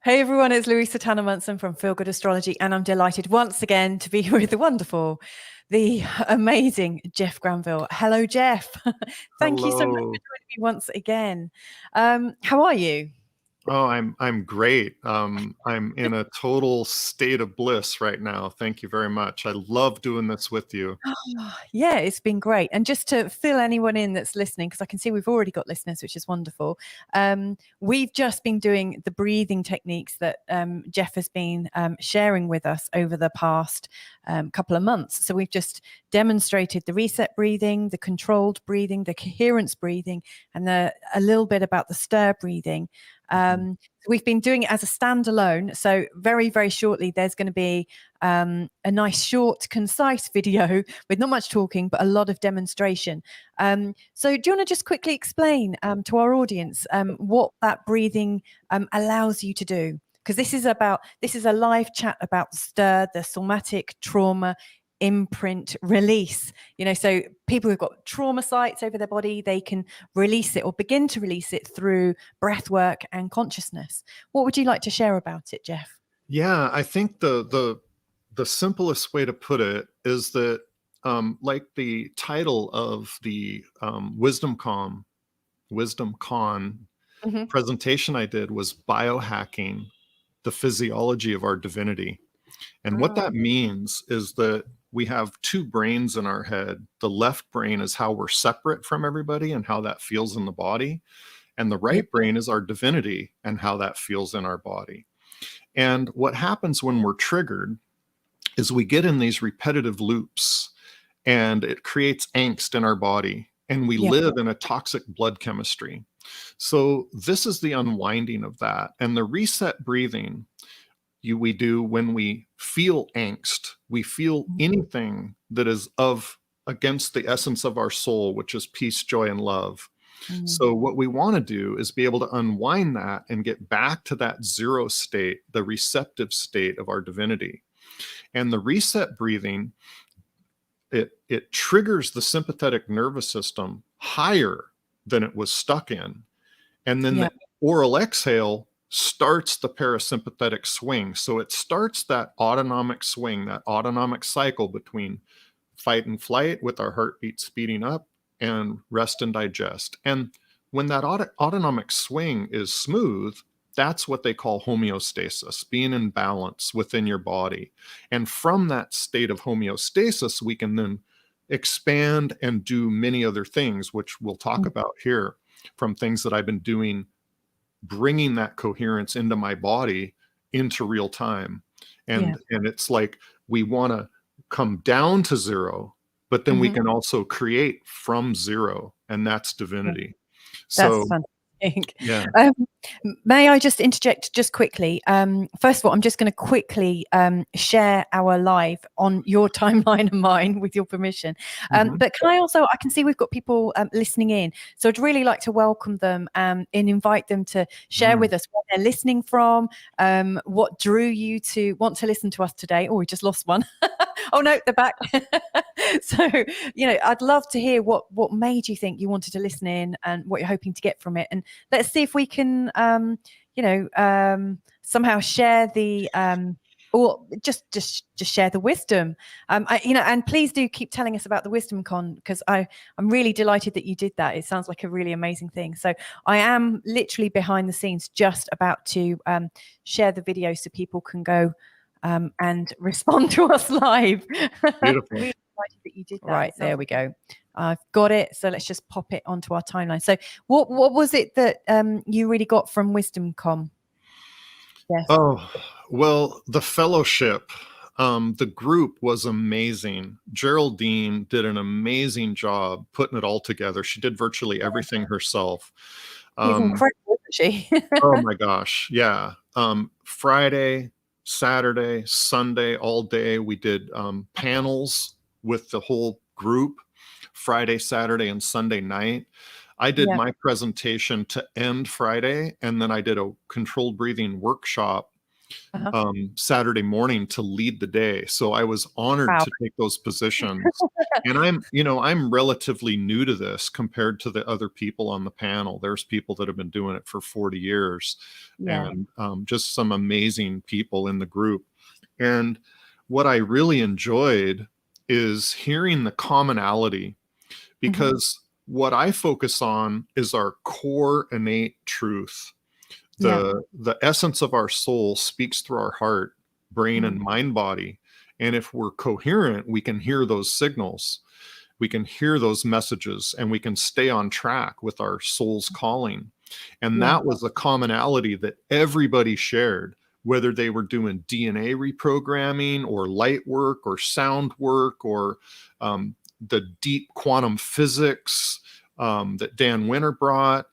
Hey everyone, it's Louisa Tanner Munson from Feel Good Astrology, and I'm delighted once again to be with the wonderful, the amazing Jeff Granville. Hello, Jeff. Thank you so much for Hello. joining me once again. How are you? Oh, I'm great. I'm in a total state of bliss right now. Thank you very much. I love doing this with you. Yeah, it's been great. And just to fill anyone in that's listening, because I can see we've already got listeners, which is wonderful. We've just been doing the breathing techniques that Jeff has been sharing with us over the past couple of months. So we've just demonstrated the reset breathing, the controlled breathing, the coherence breathing, and a little bit about the stir breathing. We've been doing it as a standalone. So very, very shortly, there's going to be a nice, short, concise video with not much talking, but a lot of demonstration. So do you want to just quickly explain to our audience what that breathing allows you to do? Because this is a live chat about the stir, the somatic trauma imprint release. So people who've got trauma sites over their body, they can release it or begin to release it through breath work and consciousness. What would you like to share about it, Jeff? Yeah, I think the simplest way to put it is that, like the title of the Wisdom Con presentation I did was biohacking the physiology of our divinity. And what that means is that we have two brains in our head. The left brain is how we're separate from everybody and how that feels in the body. And the right brain is our divinity and how that feels in our body. And what happens when we're triggered is we get in these repetitive loops and it creates angst in our body and we live in a toxic blood chemistry. So this is the unwinding of that. And the reset breathing we do when we feel angst, we feel anything that is against the essence of our soul, which is peace, joy, and love. So what we want to do is be able to unwind that and get back to that zero state, the receptive state of our divinity. And the reset breathing, it triggers the sympathetic nervous system higher than it was stuck in. And then the oral exhale starts the parasympathetic swing. So it starts that autonomic swing, that autonomic cycle between fight and flight with our heartbeat speeding up and rest and digest. And when that autonomic swing is smooth, that's what they call homeostasis, being in balance within your body. And from that state of homeostasis, we can then expand and do many other things, which we'll talk about here, from things that I've been doing, bringing that coherence into my body into real time. And it's like we want to come down to zero, but then we can also create from zero, and that's divinity. That's So fantastic. yeah. May I just interject just quickly? First of all, I'm just going to quickly share our live on your timeline and mine with your permission. But can I also, I can see we've got people listening in. So I'd really like to welcome them and invite them to share with us where they're listening from, what drew you to want to listen to us today. Oh, we just lost one. Oh no, they're back. So, I'd love to hear what made you think you wanted to listen in and what you're hoping to get from it. And let's see if we can, somehow share the, or just share the wisdom. And please do keep telling us about the Wisdom Con, because I'm really delighted that you did that. It sounds like a really amazing thing. So I am literally behind the scenes, just about to share the video so people can go and respond to us live. Beautiful. Really excited that you did that. Right, there we go. I've got it. So let's just pop it onto our timeline. So what was it that you really got from WisdomCon? Yes. Oh, well, the fellowship, the group was amazing. Geraldine did an amazing job putting it all together. She did virtually everything herself. She's incredible, isn't she? Oh my gosh. Yeah. Friday, Saturday, Sunday, all day, we did panels with the whole group, Friday, Saturday, and Sunday night. I did my presentation to end Friday, and then I did a controlled breathing workshop Saturday morning to lead the day. So I was honored Wow. to take those positions. And I'm relatively new to this compared to the other people on the panel. There's people that have been doing it for 40 years and just some amazing people in the group. And what I really enjoyed is hearing the commonality, because what I focus on is our core innate truth. The essence of our soul speaks through our heart, brain, and mind body. And if we're coherent, we can hear those signals, we can hear those messages, and we can stay on track with our soul's calling. And that was a commonality that everybody shared, whether they were doing DNA reprogramming or light work or sound work or the deep quantum physics that Dan Winter brought.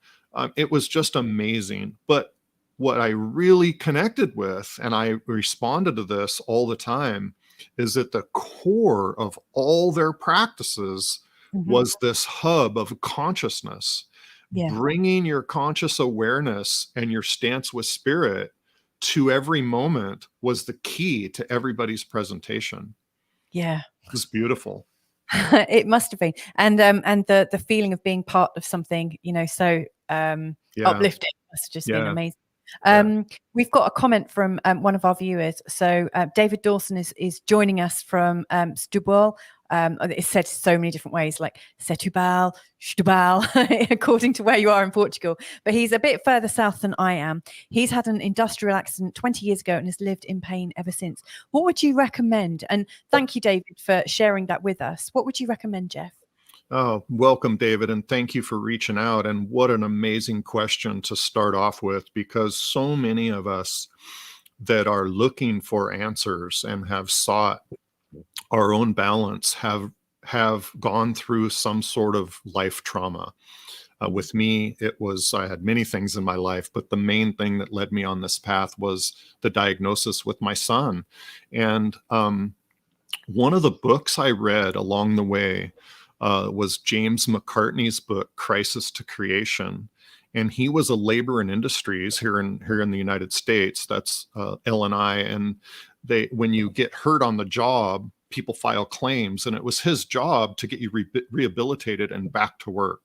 It was just amazing. But what I really connected with, and I responded to this all the time, is that the core of all their practices was this hub of consciousness. Bringing your conscious awareness and your stance with spirit to every moment was the key to everybody's presentation. Yeah. It was beautiful. It must have been. And the feeling of being part of something, so uplifting must have just been amazing. We've got a comment from one of our viewers. So David Dawson is joining us from Setúbal. It's said so many different ways, like Setúbal, Setúbal, according to where you are in Portugal. But he's a bit further south than I am. He's had an industrial accident 20 years ago and has lived in pain ever since. What would you recommend? And thank you, David, for sharing that with us. What would you recommend, Jeff? Oh, welcome, David, and thank you for reaching out. And what an amazing question to start off with, because so many of us that are looking for answers and have sought our own balance have gone through some sort of life trauma. With me, I had many things in my life, but the main thing that led me on this path was the diagnosis with my son. And one of the books I read along the way was James McCartney's book, Crisis to Creation. And he was a labor and industries here in the United States. That's L&I. And when you get hurt on the job, people file claims. And it was his job to get you rehabilitated and back to work.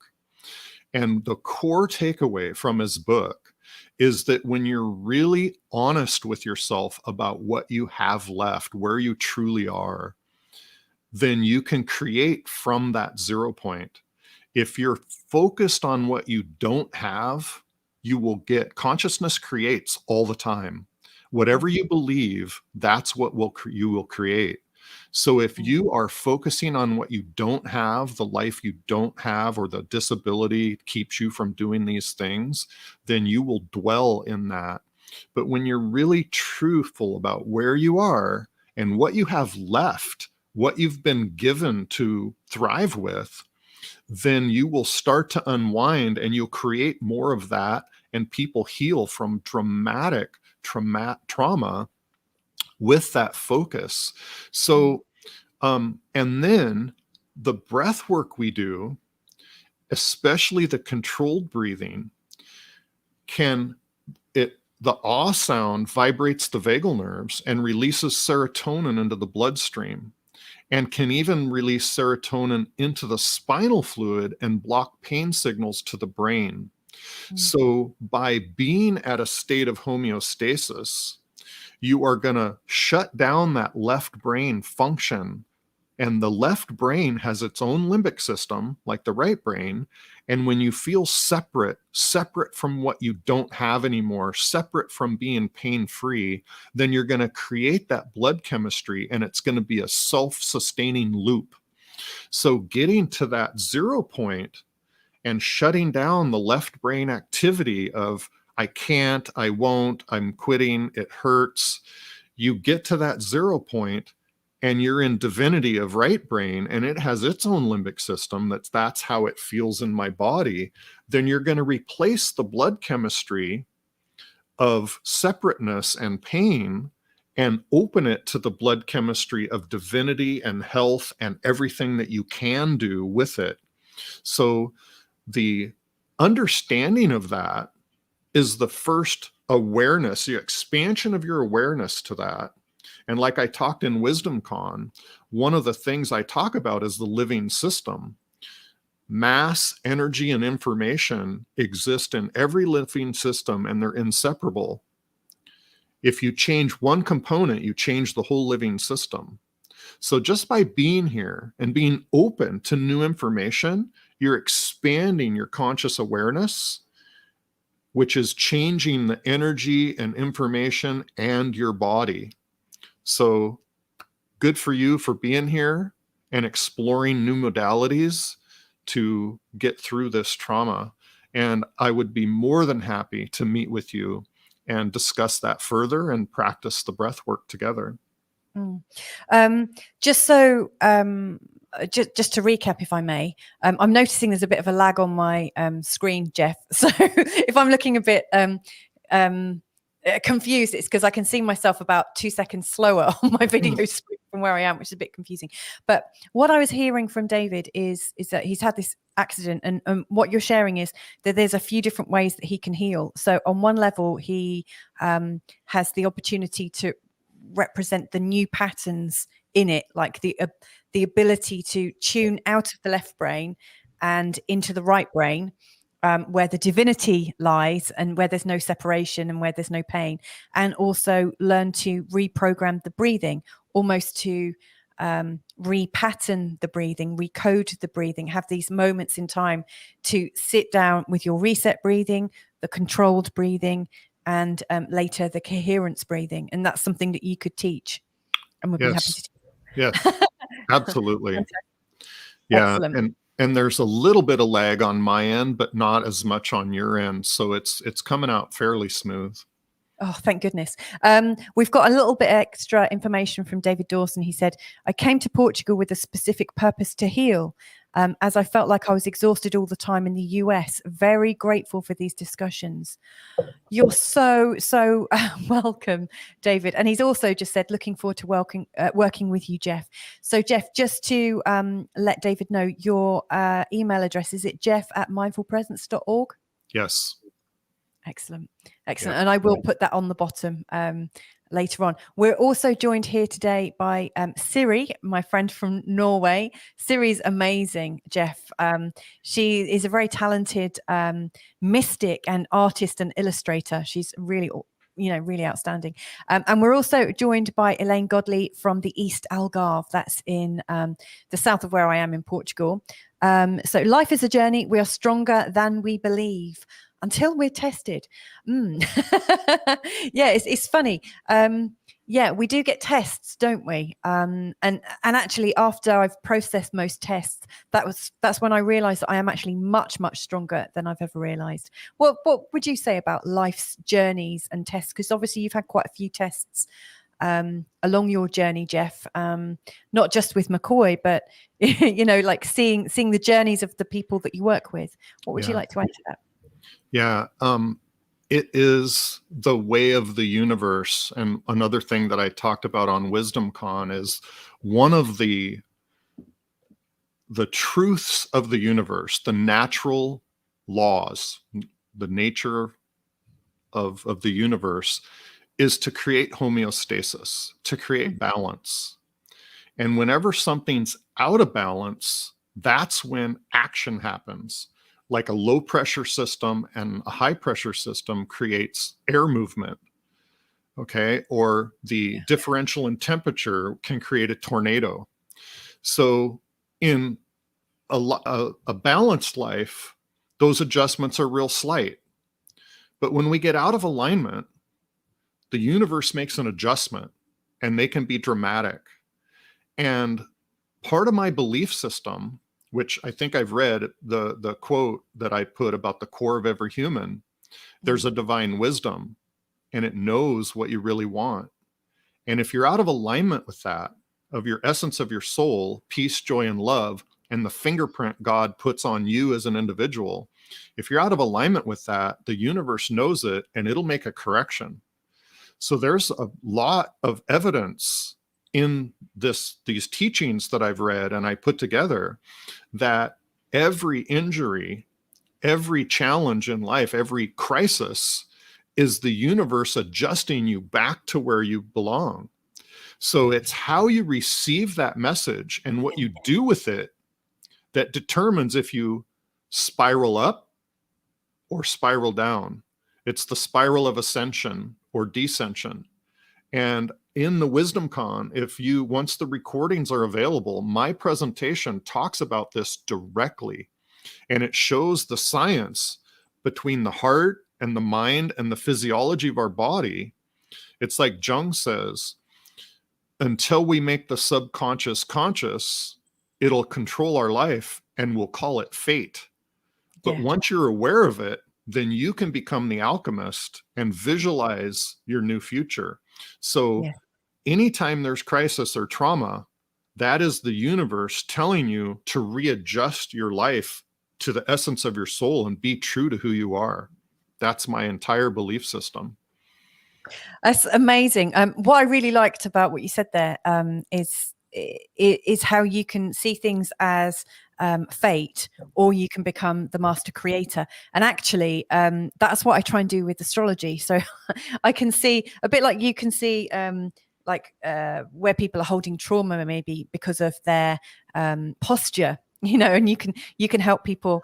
And the core takeaway from his book is that when you're really honest with yourself about what you have left, where you truly are, then you can create from that 0 point. If you're focused on what you don't have, you will get. Consciousness creates all the time. Whatever you believe, that's what you will create. So if you are focusing on what you don't have, the life you don't have, or the disability keeps you from doing these things, then you will dwell in that. But when you're really truthful about where you are and what you have left, what you've been given to thrive with, then you will start to unwind and you'll create more of that, and people heal from dramatic trauma with that focus. So, and then the breath work we do, especially the controlled breathing, the ah sound vibrates the vagal nerves and releases serotonin into the bloodstream, and can even release serotonin into the spinal fluid and block pain signals to the brain. So by being at a state of homeostasis, you are going to shut down that left brain function. And the left brain has its own limbic system, like the right brain. And when you feel separate from what you don't have anymore, separate from being pain-free, then you're going to create that blood chemistry, and it's going to be a self-sustaining loop. So getting to that 0 point and shutting down the left brain activity of I can't, I won't, I'm quitting, it hurts. You get to that 0 point and you're in divinity of right brain, and it has its own limbic system. That's how it feels in my body. Then you're going to replace the blood chemistry of separateness and pain and open it to the blood chemistry of divinity and health and everything that you can do with it. So the understanding of that is the first awareness, the expansion of your awareness to that. And like I talked in Wisdom Con, one of the things I talk about is the living system. Mass, energy, and information exist in every living system, and they're inseparable. If you change one component, you change the whole living system. So just by being here and being open to new information, you're expanding your conscious awareness, which is changing the energy and information and your body. So good for you for being here and exploring new modalities to get through this trauma. And I would be more than happy to meet with you and discuss that further and practice the breath work together. Just to recap, if I may, I'm noticing there's a bit of a lag on my screen, Jeff. So if I'm looking a bit confused, it's because I can see myself about 2 seconds slower on my video screen from where I am, which is a bit confusing. But what I was hearing from David is that he's had this accident, and what you're sharing is that there's a few different ways that he can heal. So on one level, he has the opportunity to represent the new patterns in it, like the ability to tune out of the left brain and into the right brain, where the divinity lies and where there's no separation and where there's no pain, and also learn to reprogram the breathing, almost to repattern the breathing, recode the breathing, have these moments in time to sit down with your reset breathing, the controlled breathing, and later the coherence breathing. And that's something that you could teach and would be happy to teach. Yes, absolutely. Yeah. Excellent. And there's a little bit of lag on my end, but not as much on your end. So it's coming out fairly smooth. Oh, thank goodness. We've got a little bit extra information from David Dawson. He said, I came to Portugal with a specific purpose to heal, as I felt like I was exhausted all the time in the US. Very grateful for these discussions. You're so welcome, David. And he's also just said, looking forward to working with you, Jeff. So, Jeff, just to let David know, your email address, is it jeff@mindfulpresence.org? Yes. Excellent. Yeah. And I will put that on the bottom later on. We're also joined here today by Siri, my friend from Norway. Siri's amazing, Jeff. She is a very talented mystic and artist and illustrator. She's really outstanding. And we're also joined by Elaine Godley from the East Algarve. That's in the south of where I am in Portugal. So life is a journey. We are stronger than we believe until we're tested. Yeah, it's funny. Yeah, we do get tests, don't we? And actually, after I've processed most tests, that's when I realized that I am actually much, much stronger than I've ever realized. What would you say about life's journeys and tests? Because obviously you've had quite a few tests along your journey, Jeff, not just with Makoy, but like seeing the journeys of the people that you work with. What would you like to add to that? Yeah, it is the way of the universe. And another thing that I talked about on Wisdom Con is one of the truths of the universe, the natural laws, the nature of the universe is to create homeostasis, to create balance. And whenever something's out of balance, that's when action happens. Like a low pressure system and a high pressure system creates air movement, okay? Or the differential in temperature can create a tornado. So in a balanced life, those adjustments are real slight. But when we get out of alignment, the universe makes an adjustment and they can be dramatic. And part of my belief system, which I think I've read, the quote that I put about the core of every human, there's a divine wisdom and it knows what you really want. And if you're out of alignment with that, of your essence of your soul, peace, joy, and love, and the fingerprint God puts on you as an individual, if you're out of alignment with that, the universe knows it and it'll make a correction. So there's a lot of evidence in these teachings that I've read and I put together that every injury, every challenge in life, every crisis is the universe adjusting you back to where you belong. So it's how you receive that message and what you do with it that determines if you spiral up or spiral down. It's the spiral of ascension or descension. And in the Wisdom Con, once the recordings are available, my presentation talks about this directly. And it shows the science between the heart and the mind and the physiology of our body. It's like Jung says, until we make the subconscious conscious, it'll control our life and we'll call it fate. But once you're aware of it, then you can become the alchemist and visualize your new future. So anytime there's crisis or trauma, that is the universe telling you to readjust your life to the essence of your soul and be true to who you are. That's my entire belief system. That's amazing. What I really liked about what you said there is how you can see things as fate, or you can become the master creator. And actually, that's what I try and do with astrology. So I can see a bit like you can see where people are holding trauma, maybe because of their posture, and you can help people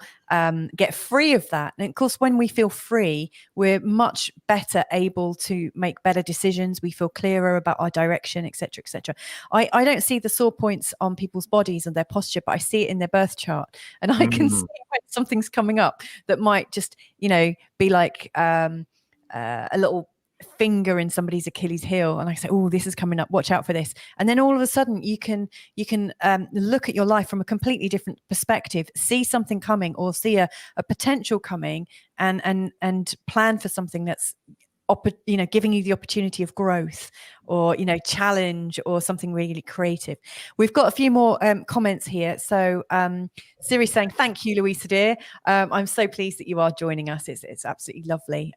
get free of that. And of course, when we feel free, we're much better able to make better decisions. We feel clearer about our direction, etc., etc. I don't see the sore points on people's bodies and their posture, but I see it in their birth chart, and I can see when something's coming up that might just, be like a little finger in somebody's Achilles heel, and I say, oh, this is coming up, watch out for this. And then all of a sudden you can look at your life from a completely different perspective, see something coming, or see a potential coming, and plan for something that's giving you the opportunity of growth, or challenge, or something really creative. We've got a few more comments here. So Siri's saying, thank you, Louisa dear. I'm so pleased that you are joining us. It's absolutely lovely.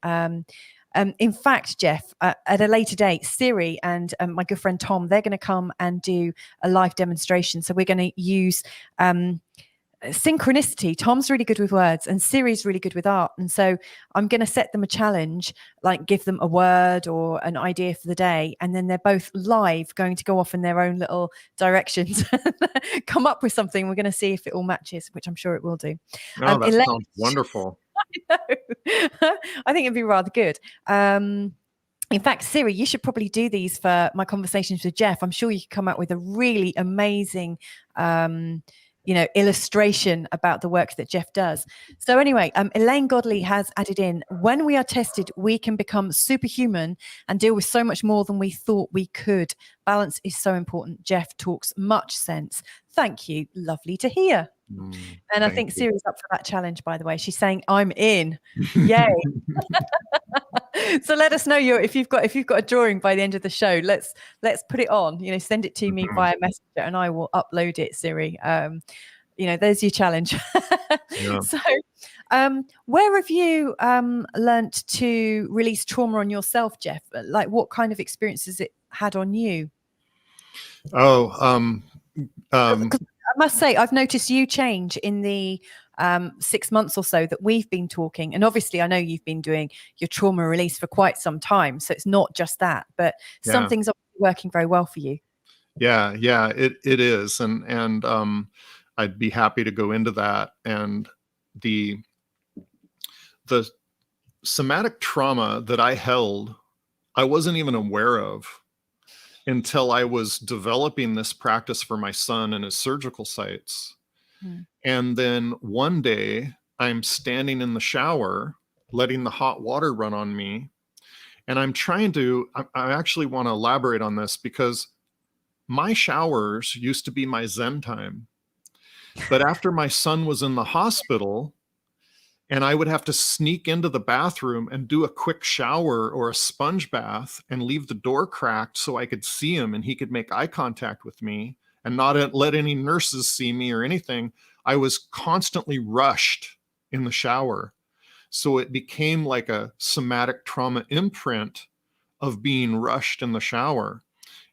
In fact, Jeff, at a later date, Siri and my good friend Tom, they're going to come and do a live demonstration. So we're going to use synchronicity. Tom's really good with words and Siri's really good with art. And so I'm going to set them a challenge, like give them a word or an idea for the day. And then they're both live going to go off in their own little directions, come up with something. We're going to see if it all matches, which I'm sure it will do. Oh, that sounds wonderful. I know. I think it'd be rather good. In fact, Siri, you should probably do these for my conversations with Jeff. I'm sure you could come up with a really amazing illustration about the work that Jeff does. So anyway, Elaine Godley has added in, when we are tested, we can become superhuman and deal with so much more than we thought we could. Balance is so important. Jeff talks much sense. Thank you. Lovely to hear. And I think Siri's up for that challenge, by the way. She's saying, I'm in. Yay. So let us know if you've got a drawing by the end of the show. Let's put it on, send it to me via messenger and I will upload it, Siri. There's your challenge. Yeah. So where have you learnt to release trauma on yourself, Jeff? Like, what kind of experiences it had on you? I must say, I've noticed you change in the 6 months or so that we've been talking. And obviously, I know you've been doing your trauma release for quite some time. So it's not just that, but something's working very well for you. Yeah, it is. And I'd be happy to go into that. And the somatic trauma that I held, I wasn't even aware of until I was developing this practice for my son and his surgical sites. And then one day I'm standing in the shower, letting the hot water run on me. And I actually want to elaborate on this, because my showers used to be my Zen time. But after my son was in the hospital, and I would have to sneak into the bathroom and do a quick shower or a sponge bath and leave the door cracked so I could see him and he could make eye contact with me and not let any nurses see me or anything. I was constantly rushed in the shower. So it became like a somatic trauma imprint of being rushed in the shower.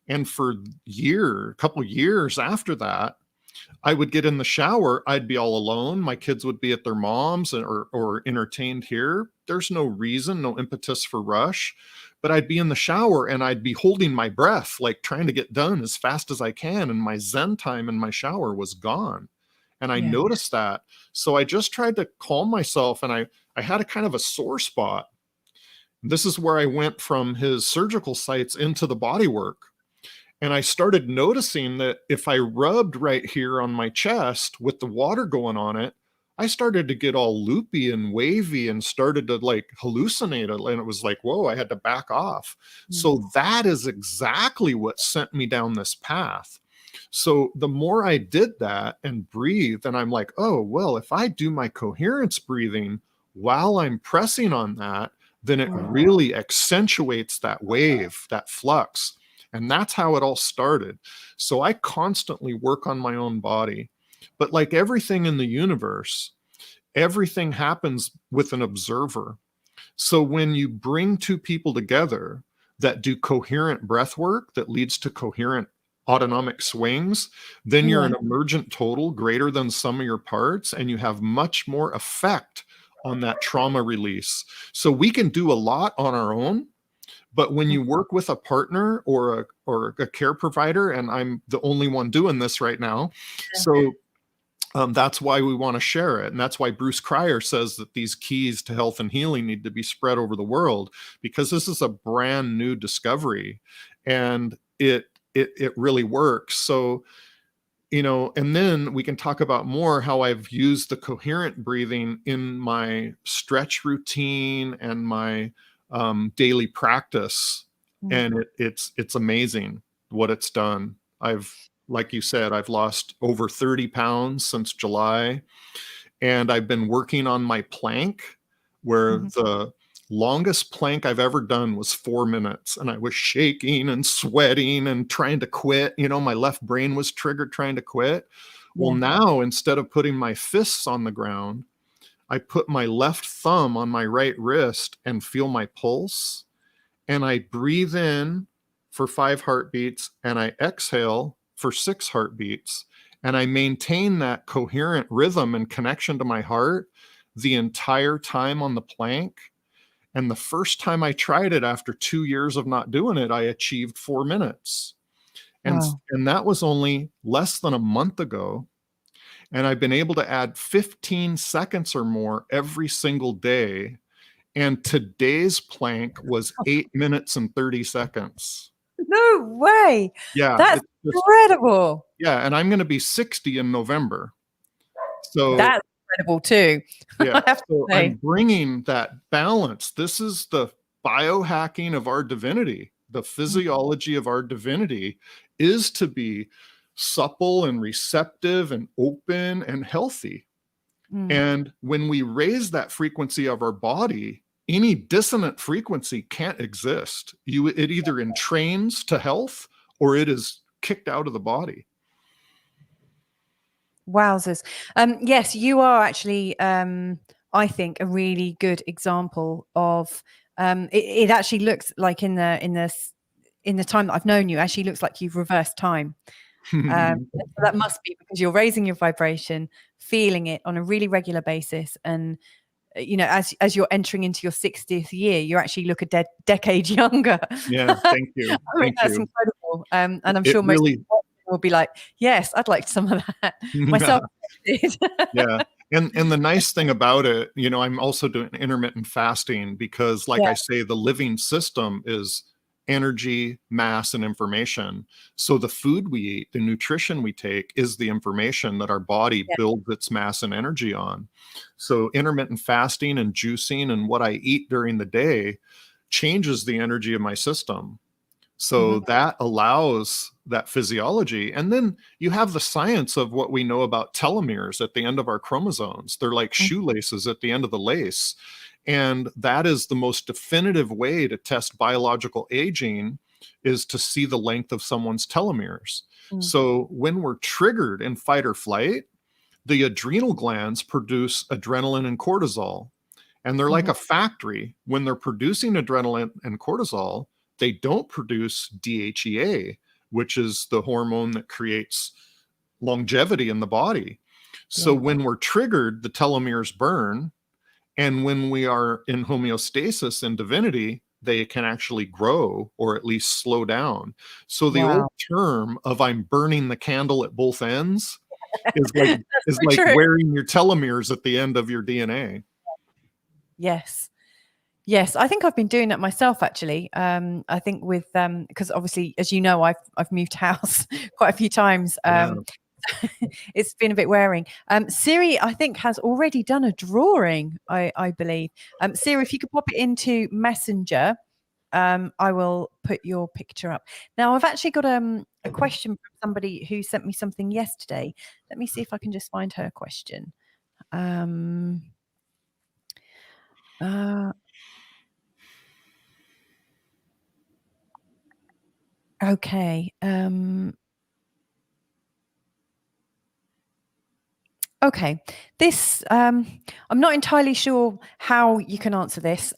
And for a couple years after that, I would get in the shower, I'd be all alone. My kids would be at their mom's or entertained here. There's no reason, no impetus for rush. But I'd be in the shower and I'd be holding my breath, like trying to get done as fast as I can. And my Zen time in my shower was gone. And I noticed that. So I just tried to calm myself. And I had a kind of a sore spot. This is where I went from his surgical sites into the body work. And I started noticing that if I rubbed right here on my chest with the water going on it, I started to get all loopy and wavy and started to like hallucinate. And it was like, whoa, I had to back off. So that is exactly what sent me down this path. So the more I did that and breathed, and I'm like, oh, well, if I do my coherence breathing while I'm pressing on that, then it really accentuates that wave, that flux. And that's how it all started. So I constantly work on my own body. But like everything in the universe, everything happens with an observer. So when you bring two people together that do coherent breath work that leads to coherent autonomic swings, then you're an emergent total greater than sum of your parts, and you have much more effect on that trauma release. So we can do a lot on our own. But when you work with a partner or a care provider, and I'm the only one doing this right now, so that's why we want to share it. And that's why Bruce Cryer says that these keys to health and healing need to be spread over the world, because this is a brand new discovery and it really works. So, you know, and then we can talk about more how I've used the coherent breathing in my stretch routine and my daily practice. And it's amazing what it's done. Like you said, I've lost over 30 pounds since July, and I've been working on my plank, where the longest plank I've ever done was 4 minutes, and I was shaking and sweating and trying to quit. You know, my left brain was triggered trying to quit. Well, now instead of putting my fists on the ground, I put my left thumb on my right wrist and feel my pulse. And I breathe in for 5 heartbeats and I exhale for 6 heartbeats. And I maintain that coherent rhythm and connection to my heart the entire time on the plank. And the first time I tried it after 2 years of not doing it, I achieved 4 minutes. And that was only less than a month ago. And I've been able to add 15 seconds or more every single day. And today's plank was 8 minutes and 30 seconds. No way. Yeah. That's incredible. Yeah. And I'm going to be 60 in November. So that's incredible too. Yeah. So I'm bringing that balance. This is the biohacking of our divinity. The physiology of our divinity is to be supple and receptive and open and healthy. And when we raise that frequency of our body, any dissonant frequency can't exist. It either entrains to health or it is kicked out of the body. Wowzers. Yes, you are actually, I think, a really good example of, it actually looks like in the time that I've known you, actually looks like you've reversed time. That must be because you're raising your vibration, feeling it on a really regular basis, and you know, as you're entering into your 60th year, you actually look a decade younger. Yeah, thank you. That's incredible. And I'm sure most people will be like, yes, I'd like some of that myself. Yeah. And the nice thing about it, you know, I'm also doing intermittent fasting because, like I say, the living system is energy, mass, and information. So the food we eat, the nutrition we take is the information that our body builds its mass and energy on. So intermittent fasting and juicing and what I eat during the day changes the energy of my system. So that allows that physiology. And then you have the science of what we know about telomeres at the end of our chromosomes. They're like shoelaces at the end of the lace. And that is the most definitive way to test biological aging, is to see the length of someone's telomeres. So when we're triggered in fight or flight, the adrenal glands produce adrenaline and cortisol. And they're like a factory. When they're producing adrenaline and cortisol, they don't produce DHEA, which is the hormone that creates longevity in the body. So when we're triggered, the telomeres burn. And when we are in homeostasis and divinity, they can actually grow or at least slow down. So the old term of I'm burning the candle at both ends is like wearing your telomeres at the end of your DNA. Yes, I think I've been doing that myself, actually. I think with because obviously, as you know, I've moved house quite a few times. It's been a bit wearing. Siri, I think, has already done a drawing, I believe. Siri, if you could pop it into Messenger, I will put your picture up. Now, I've actually got a question from somebody who sent me something yesterday. Let me see if I can just find her question. Okay. Okay, this I'm not entirely sure how you can answer this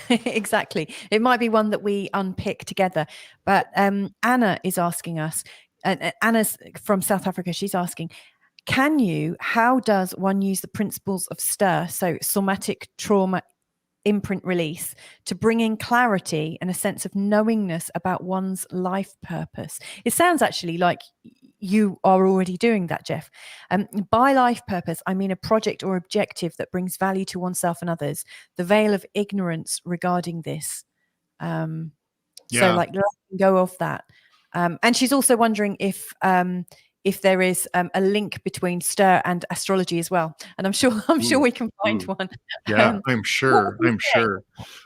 exactly. It might be one that we unpick together. But Anna is asking us, and Anna's from South Africa. She's asking, how does one use the principles of STIR, so somatic trauma imprint release, to bring in clarity and a sense of knowingness about one's life purpose? It sounds actually like you are already doing that, Jeff. By life purpose, I mean a project or objective that brings value to oneself and others. The veil of ignorance regarding this. So like letting go of that. And she's also wondering if there is a link between STIR and astrology as well. And I'm sure we can find one. Yeah, I'm sure.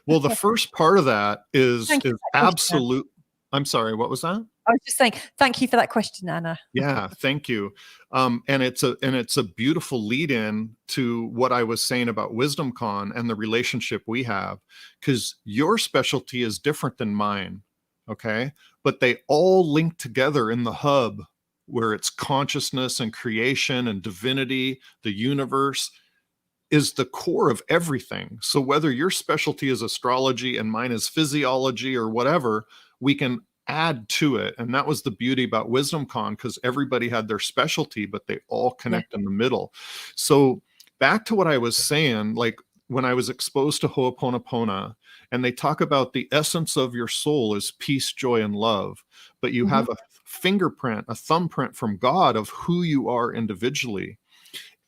Well, the first part of that is absolute. I'm sorry, what was that? I was just saying, thank you for that question, Anna. Yeah, thank you. And it's a beautiful lead in to what I was saying about WisdomCon and the relationship we have, because your specialty is different than mine. Okay. But they all link together in the hub, where it's consciousness and creation and divinity, the universe is the core of everything. So whether your specialty is astrology and mine is physiology or whatever, we can add to it. And that was the beauty about WisdomCon, because everybody had their specialty, but they all connect in the middle. So back to what I was saying, like when I was exposed to Ho'oponopono, and they talk about the essence of your soul is peace, joy, and love, but you have a fingerprint, a thumbprint from God of who you are individually.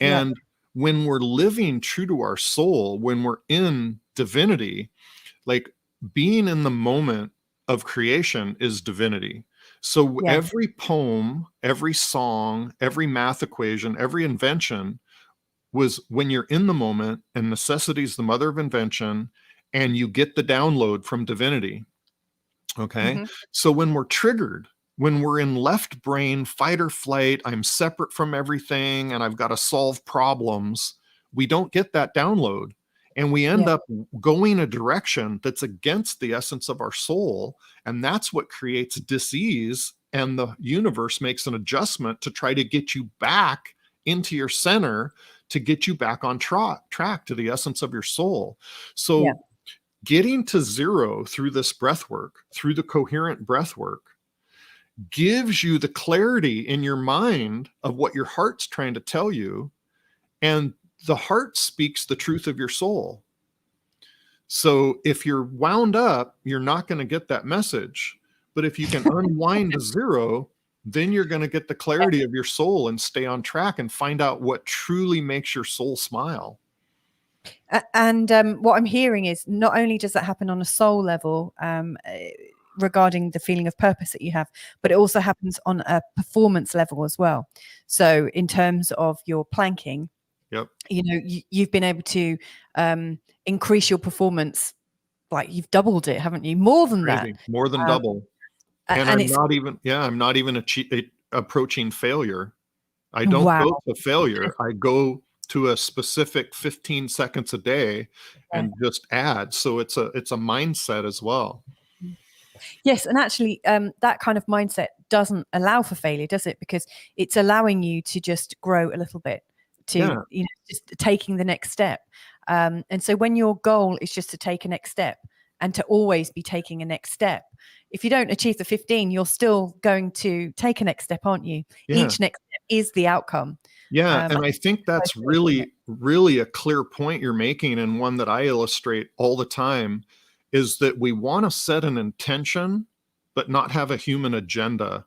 And when we're living true to our soul, when we're in divinity, like being in the moment of creation is divinity. So every poem, every song, every math equation, every invention was when you're in the moment, and necessity is the mother of invention, and you get the download from divinity. Okay. So when we're triggered, when we're in left brain, fight or flight, I'm separate from everything and I've got to solve problems, we don't get that download. And we end up going a direction that's against the essence of our soul. And that's what creates dis-ease. And the universe makes an adjustment to try to get you back into your center, to get you back on track to the essence of your soul. So getting to zero through this breath work, through the coherent breath work, gives you the clarity in your mind of what your heart's trying to tell you. And the heart speaks the truth of your soul. So if you're wound up, you're not going to get that message. But if you can unwind to zero, then you're going to get the clarity of your soul and stay on track and find out what truly makes your soul smile. And what I'm hearing is not only does that happen on a soul level, regarding the feeling of purpose that you have, but it also happens on a performance level as well. So in terms of your planking, you've been able to increase your performance, like you've doubled it, haven't you? More than that. More than double. And I'm not even approaching failure. I don't go to failure. I go to a specific 15 seconds a day and just add. So it's a mindset as well. Yes, and actually that kind of mindset doesn't allow for failure, does it? Because it's allowing you to just grow a little bit, to just taking the next step. And so when your goal is just to take a next step and to always be taking a next step, if you don't achieve the 15, you're still going to take a next step, aren't you? Each next step is the outcome. Yeah. And I think that's really, really a clear point you're making, and one that I illustrate all the time, is that we want to set an intention, but not have a human agenda.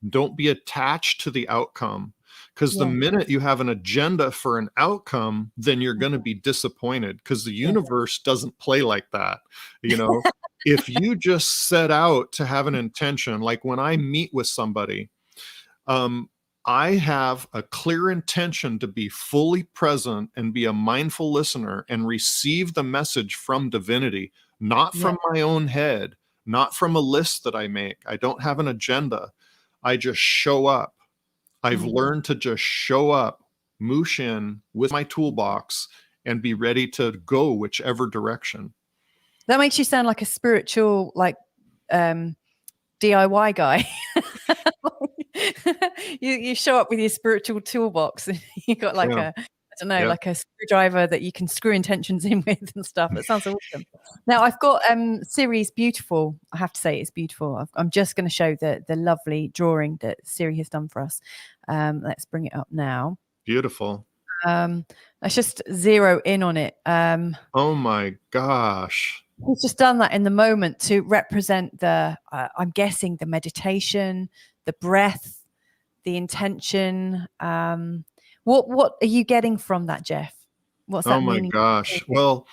Don't be attached to the outcome, because the minute you have an agenda for an outcome, then you're going to be disappointed, because the universe doesn't play like that. You know, if you just set out to have an intention, like when I meet with somebody, I have a clear intention to be fully present and be a mindful listener and receive the message from divinity, not from my own head, not from a list that I make. I don't have an agenda. I just show up. I've learned to just show up, moosh in with my toolbox, and be ready to go whichever direction. That makes you sound like a spiritual, like DIY guy. you show up with your spiritual toolbox, and you got like a, I don't know, like a screwdriver that you can screw intentions in with and stuff. That sounds awesome. Now I've got Siri's beautiful. I have to say it's beautiful. I'm just going to show the lovely drawing that Siri has done for us. Let's bring it up now. Beautiful. Let's just zero in on it. Oh my gosh. He's just done that in the moment to represent the, I'm guessing, the meditation, the breath, the intention. What are you getting from that, Jeff? What's that meaning? Oh my gosh. Well,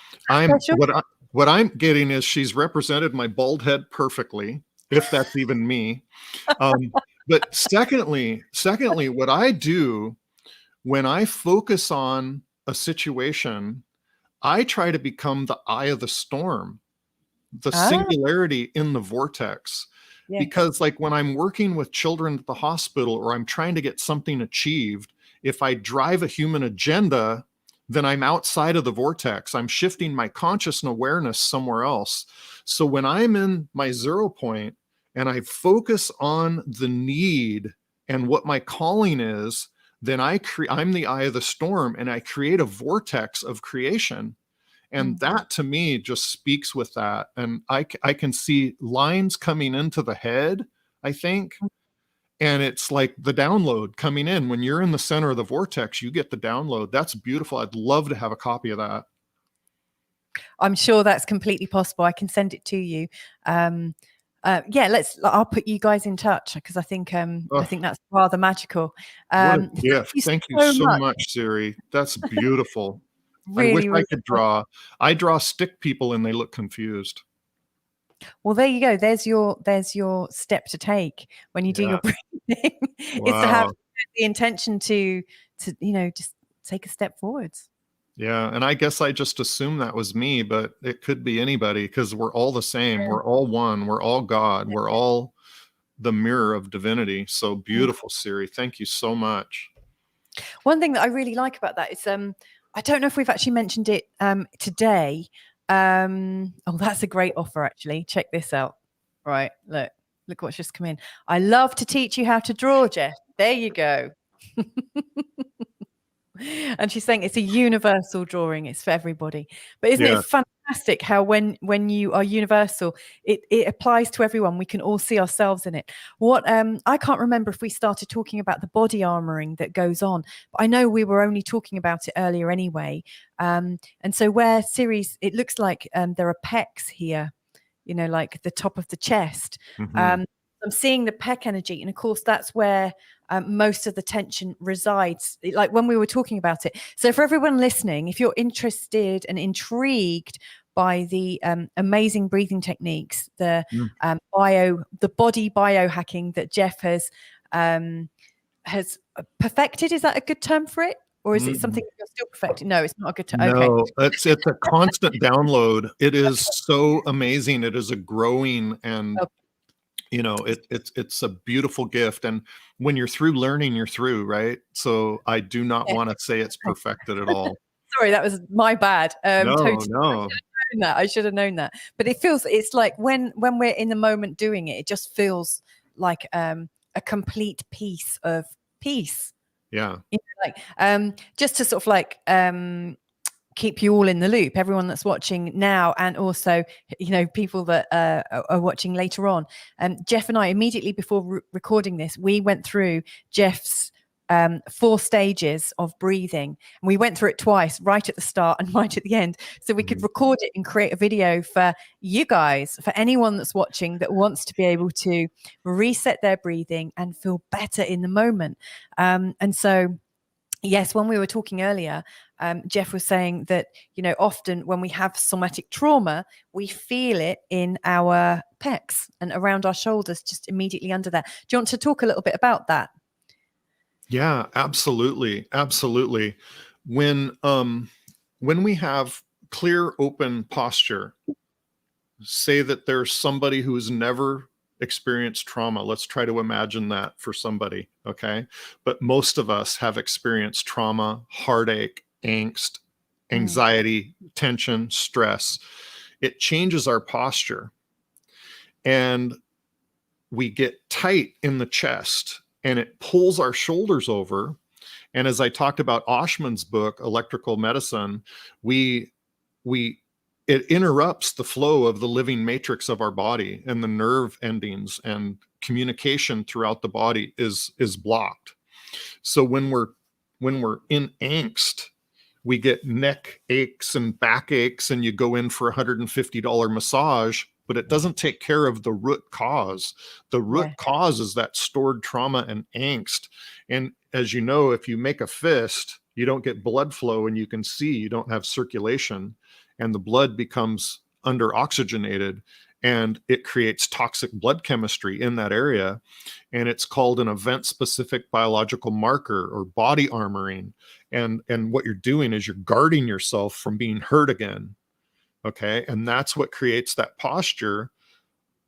what I'm getting is she's represented my bald head perfectly, if that's even me. But secondly, what I do when I focus on a situation, I try to become the eye of the storm, the singularity in the vortex. Because like when I'm working with children at the hospital, or I'm trying to get something achieved, if I drive a human agenda, then I'm outside of the vortex. I'm shifting my conscious awareness somewhere else. So when I'm in my 0 point and I focus on the need and what my calling is, then I'm the eye of the storm, and I create a vortex of creation. And that to me just speaks with that. And I can see lines coming into the head, I think. And it's like the download coming in. When you're in the center of the vortex, you get the download. That's beautiful. I'd love to have a copy of that. I'm sure that's completely possible. I can send it to you. I'll put you guys in touch, because I think that's rather magical. What a gift. Thank you so much, Siri. That's beautiful. Really, I wish I could draw. I draw stick people and they look confused. Well, there you go. There's your step to take when you do your breathing. Wow. Is to have the intention to just take a step forwards. Yeah, and I guess I just assumed that was me, but it could be anybody, because we're all the same. We're all one. We're all God. We're all the mirror of divinity. So beautiful, Siri. Thank you so much. One thing that I really like about that is I don't know if we've actually mentioned it today. That's a great offer, actually. Check this out. Right, look what's just come in. I love to teach you how to draw, Jeff. There you go. And she's saying it's a universal drawing. It's for everybody. But isn't it fantastic how when you are universal, it applies to everyone. We can all see ourselves in it. I can't remember if we started talking about the body armoring that goes on, but I know we were only talking about it earlier anyway. And so where Siri's, it looks like there are pecs here, like the top of the chest. I'm seeing the pec energy, and of course that's where most of the tension resides, like when we were talking about it. So for everyone listening, if you're interested and intrigued by the amazing breathing techniques, the body biohacking that Jeff has perfected, is that a good term for it? Or is it something you're still perfecting? No, it's not a good term. No, it's a constant download. It is so amazing. It is a growing and it's a beautiful gift. And when you're through learning, you're through, right? So I do not want to say it's perfected at all. Sorry, that was my bad. No. I should have known that. But it's like when we're in the moment doing it, it just feels like a complete piece of peace. Yeah. Just to sort of like keep you all in the loop, everyone that's watching now, and also people that are watching later on. Jeff and I, immediately before recording this, we went through Jeff's 4 stages of breathing. And we went through it twice, right at the start and right at the end. So we could record it and create a video for you guys, for anyone that's watching that wants to be able to reset their breathing and feel better in the moment. And so, yes, when we were talking earlier, Jeff was saying that, often when we have somatic trauma, we feel it in our pecs and around our shoulders, just immediately under there. Do you want to talk a little bit about that? Yeah, absolutely. Absolutely. When we have clear, open posture, say that there's somebody who has never experienced trauma. Let's try to imagine that for somebody. Okay. But most of us have experienced trauma, heartache, angst, anxiety, tension, stress. It changes our posture and we get tight in the chest and it pulls our shoulders over. And as I talked about Oshman's book, Electrical Medicine, it interrupts the flow of the living matrix of our body, and the nerve endings and communication throughout the body is blocked. So when we're in angst, we get neck aches and back aches, and you go in for $150 massage, but it doesn't take care of the root cause. The root cause is that stored trauma and angst. And as you know, if you make a fist, you don't get blood flow, and you can see you don't have circulation, and the blood becomes under-oxygenated, and it creates toxic blood chemistry in that area. And it's called an event-specific biological marker, or body armoring. And what you're doing is you're guarding yourself from being hurt again. Okay. And that's what creates that posture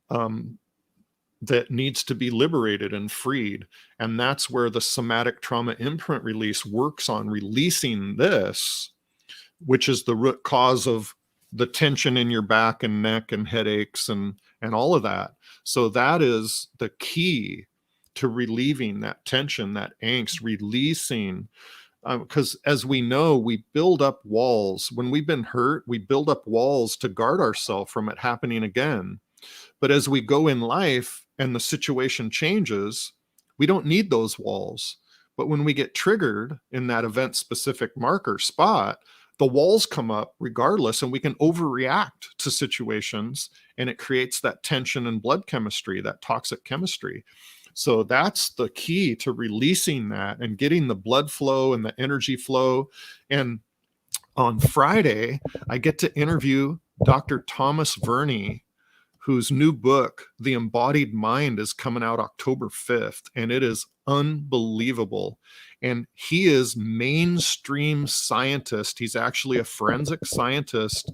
that needs to be liberated and freed. And that's where the somatic trauma imprint release works on releasing this, which is the root cause of the tension in your back and neck and headaches and all of that. So that is the key to relieving that tension, that angst, releasing. Because as we know, we build up walls. When we've been hurt, we build up walls to guard ourselves from it happening again. But as we go in life and the situation changes, we don't need those walls. But when we get triggered in that event-specific marker spot, the walls come up regardless, and we can overreact to situations, and it creates that tension and blood chemistry, that toxic chemistry. So that's the key to releasing that and getting the blood flow and the energy flow. And on Friday, I get to interview Dr. Thomas Verney, whose new book, The Embodied Mind, is coming out October 5th. And it is unbelievable. And he is mainstream scientist. He's actually a forensic scientist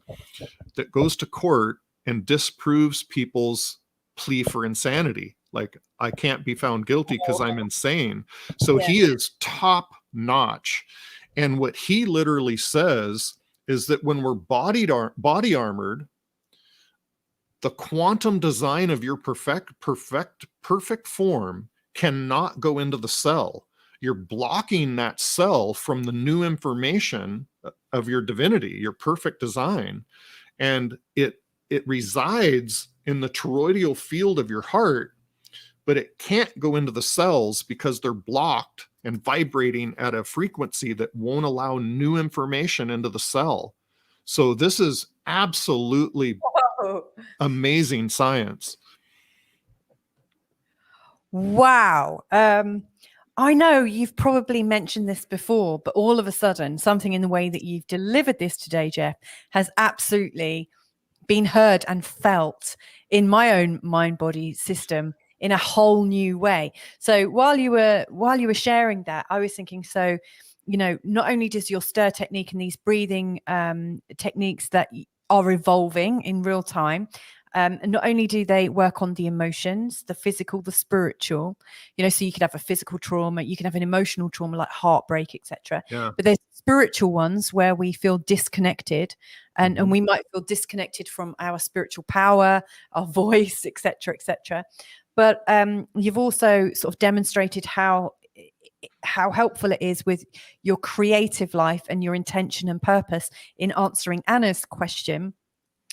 that goes to court and disproves people's plea for insanity. Like, I can't be found guilty because I'm insane. So he is top notch. And what he literally says is that when we're body armored, the quantum design of your perfect form cannot go into the cell. You're blocking that cell from the new information of your divinity, your perfect design. And it resides in the toroidal field of your heart, but it can't go into the cells because they're blocked and vibrating at a frequency that won't allow new information into the cell. So this is absolutely amazing science. Wow. I know you've probably mentioned this before, but all of a sudden, something in the way that you've delivered this today, Jeff, has absolutely been heard and felt in my own mind-body system in a whole new way. So while you were sharing that, I was thinking, so, not only does your stir technique and these breathing techniques that are evolving in real time, and not only do they work on the emotions, the physical, the spiritual, so you could have a physical trauma, you can have an emotional trauma like heartbreak, etc. Yeah. But there's spiritual ones where we feel disconnected, and we might feel disconnected from our spiritual power, our voice, etc., etc. But you've also sort of demonstrated how helpful it is with your creative life and your intention and purpose in answering Anna's question.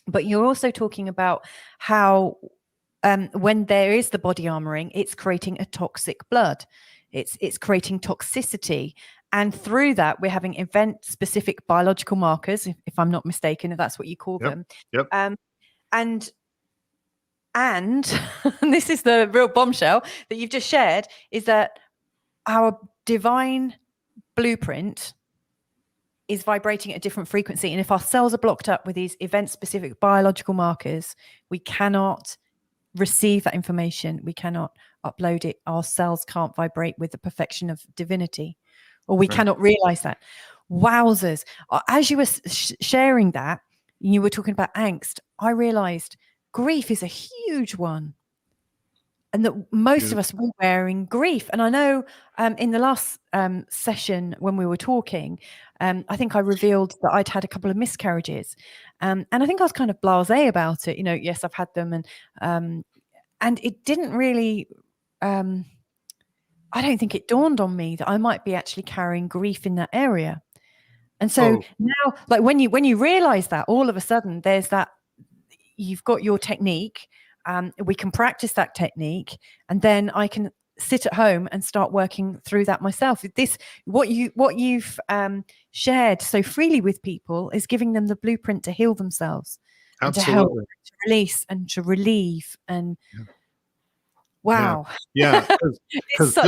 But you're also talking about how when there is the body armoring, it's creating a toxic blood. It's creating toxicity. And through that, we're having event-specific biological markers, if I'm not mistaken, if that's what you call them. Yep. And this is the real bombshell that you've just shared, is that our divine blueprint is vibrating at a different frequency. And if our cells are blocked up with these event-specific biological markers, we cannot receive that information. We cannot upload it. Our cells can't vibrate with the perfection of divinity, or we cannot realize that. Wowzers. As you were sharing that, you were talking about angst, I realized grief is a huge one. And that most of us were wearing grief. And I know in the last session when we were talking, I think I revealed that I'd had a couple of miscarriages. And I think I was kind of blasé about it. Yes, I've had them. And it didn't really, I don't think it dawned on me that I might be actually carrying grief in that area. And so now, like when you realize that, all of a sudden there's that, you've got your technique. We can practice that technique, and then I can sit at home and start working through that myself. What you've shared so freely with people is giving them the blueprint to heal themselves, and to help, to release, and to relieve. And wow, because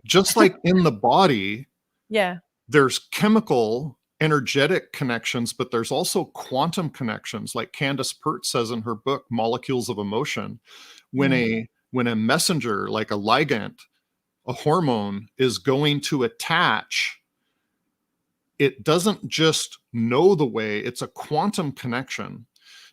just like in the body, there's chemical energetic connections, but there's also quantum connections, like Candace Pert says in her book Molecules of Emotion. When a messenger, like a ligand, a hormone, is going to attach, it doesn't just know the way, it's a quantum connection.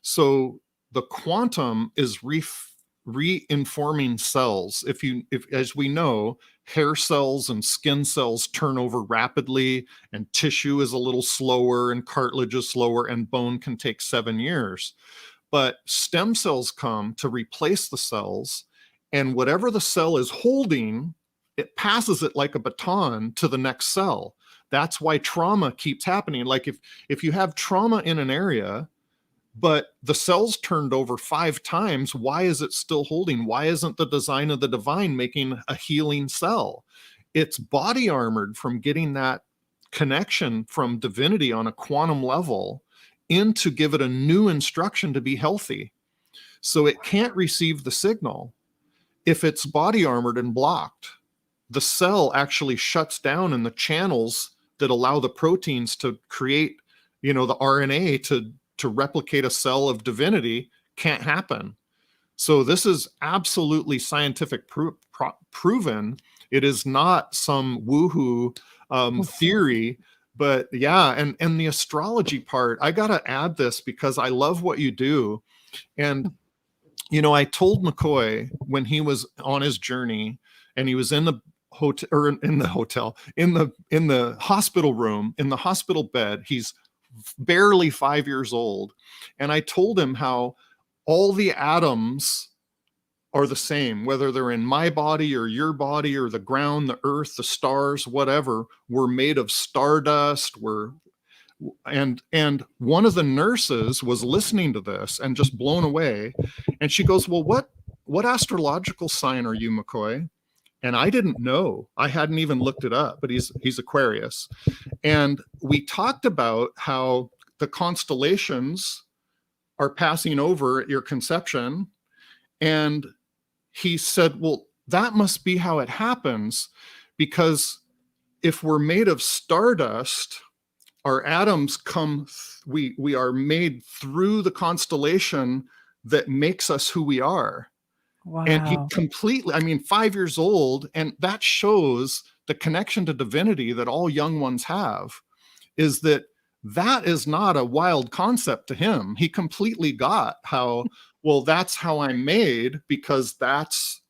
So the quantum is re-informing cells. If as we know, hair cells and skin cells turn over rapidly, and tissue is a little slower, and cartilage is slower, and bone can take 7 years. But stem cells come to replace the cells, and whatever the cell is holding, it passes it like a baton to the next cell. That's why trauma keeps happening. Like if you have trauma in an area, but the cells turned over 5 times, why is it still holding? Why isn't the design of the divine making a healing cell? It's body armored from getting that connection from divinity on a quantum level in to give it a new instruction to be healthy. So it can't receive the signal. If it's body armored and blocked, the cell actually shuts down, and the channels that allow the proteins to create, the RNA to replicate a cell of divinity can't happen. So this is absolutely scientific proven. It is not some woohoo theory, but and the astrology part, I got to add this because I love what you do. And, I told Makoy when he was on his journey and he was in the hotel, or in the hospital room, in the hospital bed, he's barely 5 years old. And I told him how all the atoms are the same, whether they're in my body or your body or the ground, the earth, the stars, whatever. We're made of stardust. And one of the nurses was listening to this and just blown away. And she goes, well, what astrological sign are you, Makoy? And I didn't know. I hadn't even looked it up, but he's Aquarius. And we talked about how the constellations are passing over at your conception. And he said, well, that must be how it happens, because if we're made of stardust, our atoms we are made through the constellation that makes us who we are. Wow. And he completely, 5 years old, and that shows the connection to divinity that all young ones have, is that is not a wild concept to him. He completely got how, well, that's how I'm made, because that's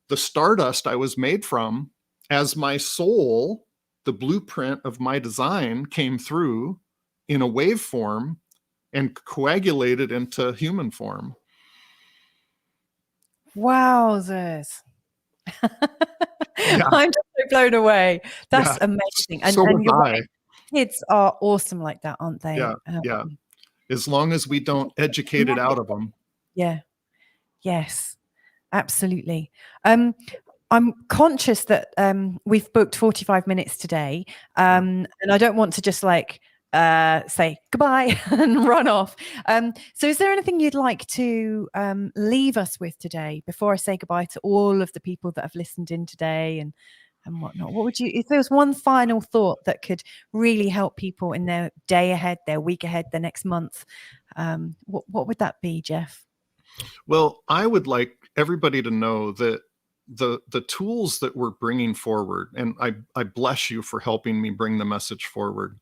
the stardust I was made from, as my soul, the blueprint of my design, came through in a wave form and coagulated into human form. Wowzers. I'm just so blown away. That's amazing. And your kids are awesome like that, aren't they? Yeah. As long as we don't educate it out of them. Yeah. Yes, absolutely. I'm conscious that we've booked 45 minutes today, and I don't want to just like say goodbye and run off. So is there anything you'd like to leave us with today before I say goodbye to all of the people that have listened in today and whatnot? What would you, if there was one final thought that could really help people in their day ahead, their week ahead, their next month, what would that be, Jeff? Well, I would like everybody to know that the tools that we're bringing forward, and I bless you for helping me bring the message forward,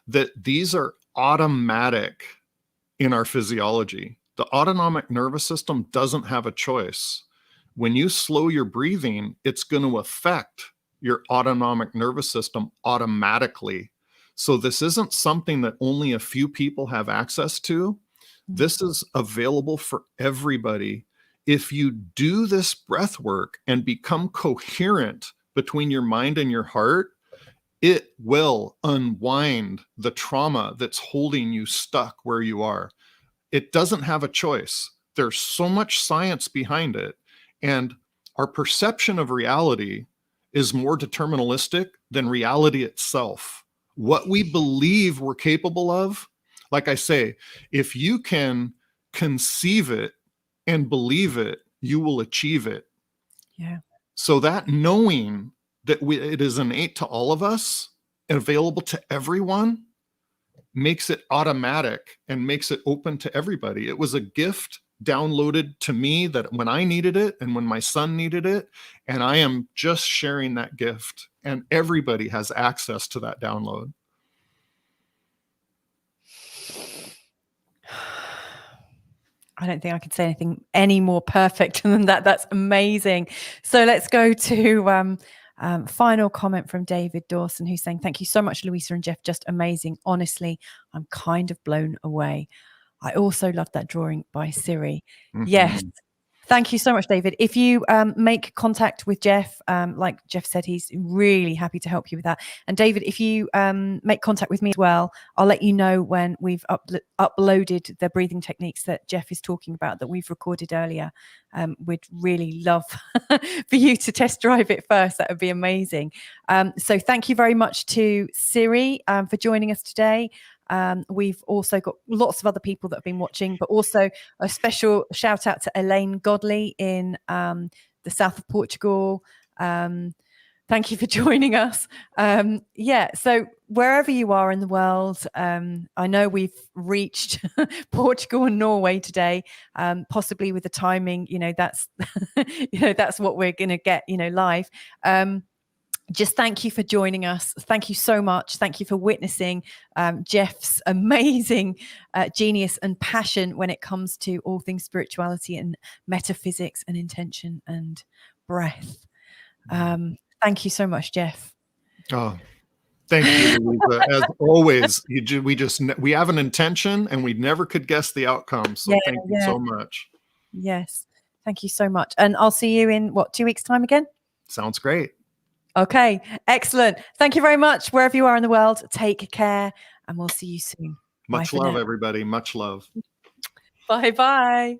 that these are automatic in our physiology. The autonomic nervous system doesn't have a choice. When you slow your breathing, it's going to affect your autonomic nervous system automatically. So this isn't something that only a few people have access to. This is available for everybody. If you do this breath work and become coherent between your mind and your heart, it will unwind the trauma that's holding you stuck where you are. It doesn't have a choice. There's so much science behind it. And our perception of reality is more deterministic than reality itself. What we believe we're capable of, like I say, if you can conceive it and believe it, you will achieve it. Yeah. So that knowing that it is innate to all of us and available to everyone makes it automatic and makes it open to everybody. It was a gift downloaded to me that when I needed it and when my son needed it, and I am just sharing that gift, and everybody has access to that download. I don't think I could say anything any more perfect than that. That's amazing. So let's go to final comment from David Dawson, who's saying, thank you so much, Louisa and Jeff. Just amazing. Honestly, I'm kind of blown away. I also love that drawing by Siri. Mm-hmm. Yes. Thank you so much, David. If you make contact with Jeff, like Jeff said, he's really happy to help you with that. And David, if you make contact with me as well, I'll let you know when we've uploaded the breathing techniques that Jeff is talking about that we've recorded earlier. We'd really love for you to test drive it first. That would be amazing. So thank you very much to Siri for joining us today. We've also got lots of other people that have been watching, but also a special shout out to Elaine Godley in the south of Portugal. Thank you for joining us. So wherever you are in the world, I know we've reached Portugal and Norway today, possibly with the timing, that's, that's what we're going to get, live. Just thank you for joining us. Thank you so much. Thank you for witnessing Jeff's amazing genius and passion when it comes to all things spirituality and metaphysics and intention and breath. Thank you so much, Jeff. Oh, thank you, Louisa. As always, we have an intention and we never could guess the outcome. So thank you so much. Yes. Thank you so much. And I'll see you in 2 weeks' time again? Sounds great. Okay, excellent. Thank you very much. Wherever you are in the world, take care and we'll see you soon. Much love, everybody. Much love. Bye-bye.